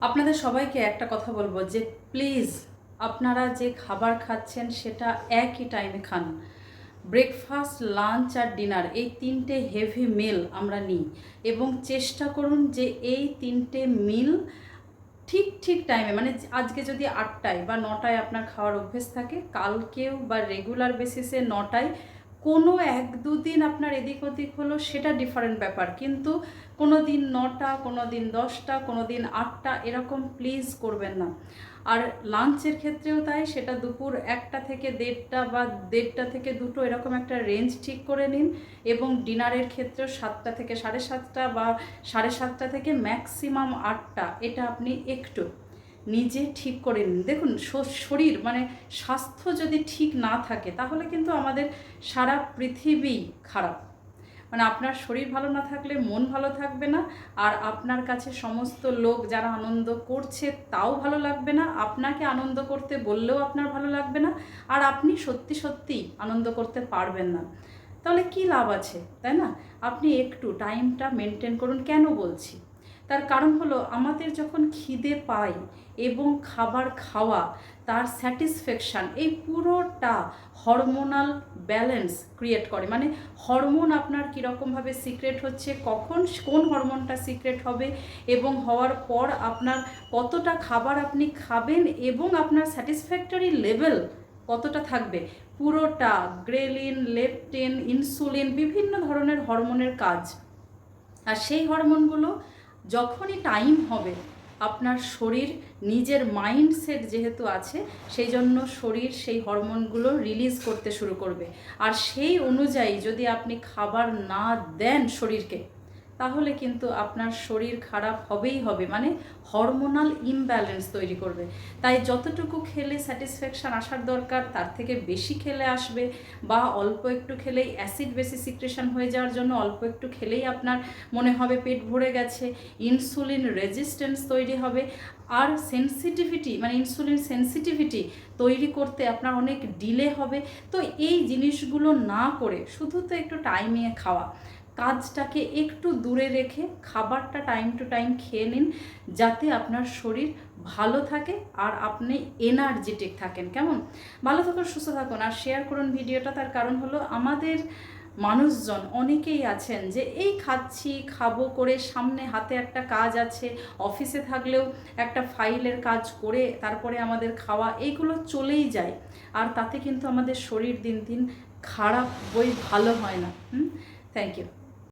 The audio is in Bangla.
আপনাদের সবাইকে একটা কথা বলবো যে প্লিজ আপনারা যে খাবার খাচ্ছেন সেটা একই টাইমে খান। ব্রেকফাস্ট, লাঞ্চ আর ডিনার এই তিনটে হেভি মিল আমরা নিই এবং চেষ্টা করুন যে এই তিনটে মিল ঠিক ঠিক টাইমে, মানে আজকে যদি 8টায় বা 9টায় আপনার খাওয়ার অভ্যেস থাকে, কালকেও বা রেগুলার বেসিসে 9টায়। কোনো 1-2 দিন আপনার এদিক ওদিক হলো সেটা ডিফারেন্ট ব্যাপার, কিন্তু কোনো দিন 9টা, কোনো দিন 10টা, কোনো দিন 8টা, এরকম প্লিজ করবেন না। আর লাঞ্চের ক্ষেত্রেও তাই, সেটা দুপুর 1টা থেকে 1:30 বা 1:30 থেকে 2টো, এরকম একটা রেঞ্জ ঠিক করে নিন। এবং ডিনারের ক্ষেত্রেও 7টা থেকে 7:30 বা 7:30 থেকে ম্যাক্সিমাম 8টা, এটা আপনি একটু নিজে ঠিক করে নিন। দেখুন, শরীর মানে স্বাস্থ্য যদি ঠিক না থাকে তাহলে কিন্তু আমাদের সারা পৃথিবী খারাপ। মানে আপনার শরীর ভালো না থাকলে মন ভালো থাকবে না, আর আপনার কাছে সমস্ত লোক যারা আনন্দ করছে তাও ভালো লাগবে না, আপনাকে আনন্দ করতে বললেও আপনার ভালো লাগবে না, আর আপনি সত্যি সত্যি আনন্দ করতে পারবেন না। তাহলে কি লাভ আছে, তাই না? আপনি একটু টাইমটা মেনটেন করুন। কেন বলছি? তার কারণ হলো, আমাদের যখন খিদে পাই এবং খাবার খাওয়া, তার স্যাটিসফ্যাকশান, এই পুরোটা হরমোনাল ব্যালেন্স ক্রিয়েট করে। মানে হরমোন আপনার কীরকমভাবে সিক্রেট হচ্ছে, কখন কোন হরমোনটা সিক্রেট হবে এবং হওয়ার পর আপনার কতটা খাবার আপনি খাবেন এবং আপনার স্যাটিসফ্যাক্টরি লেভেল কতটা থাকবে, পুরোটা গ্রেলিন, লেপটিন, ইনসুলিন, বিভিন্ন ধরনের হরমোনের কাজ। আর সেই হরমোনগুলো যখনই টাইম হবে, আপনার শরীর নিজের মাইন্ডসেট যেহেতু আছে, সেই জন্য শরীর সেই হরমোনগুলো রিলিজ করতে শুরু করবে। আর সেই অনুযায়ী যদি আপনি খাবার না দেন শরীরকে, তাহলে কিন্তু আপনার শরীর খারাপ হবেই হবে, মানে হরমোনাল ইমব্যালেন্স তৈরি করবে। তাই যতটুকু খেলে স্যাটিসফ্যাকশান আসার দরকার তার থেকে বেশি খেলে আসবে, বা অল্প একটু খেলেই অ্যাসিড বেশি সিক্রেশন হয়ে যাওয়ার জন্য অল্প একটু খেলেই আপনার মনে হবে পেট ভরে গেছে, ইনসুলিন রেজিস্ট্যান্স তৈরি হবে, আর সেন্সিটিভিটি মানে ইনসুলিন সেন্সিটিভিটি তৈরি করতে আপনার অনেক ডিলে হবে। তো এই জিনিসগুলো না করে শুধু তো একটু টাইমে খাওয়া, কাজটাকে একটু দূরে রেখে খাবারটা টাইম টু টাইম খেয়ে নিন, যাতে আপনার শরীর ভালো থাকে আর আপনি এনার্জেটিক থাকেন। কেমন? ভালো থাকুন, সুস্থ থাকুন, আর শেয়ার করুন ভিডিওটা। তার কারণ হলো, আমাদের মানুষজন অনেকেই আছেন যে এই খাচ্ছি খাবো করে, সামনে হাতে একটা কাজ আছে, অফিসে থাকলেও একটা ফাইলের কাজ করে তারপরে আমাদের খাওয়া, এইগুলো চলেই যায়, আর তাতে কিন্তু আমাদের শরীর দিন দিন খারাপ, ভালো হয় না। Thank you.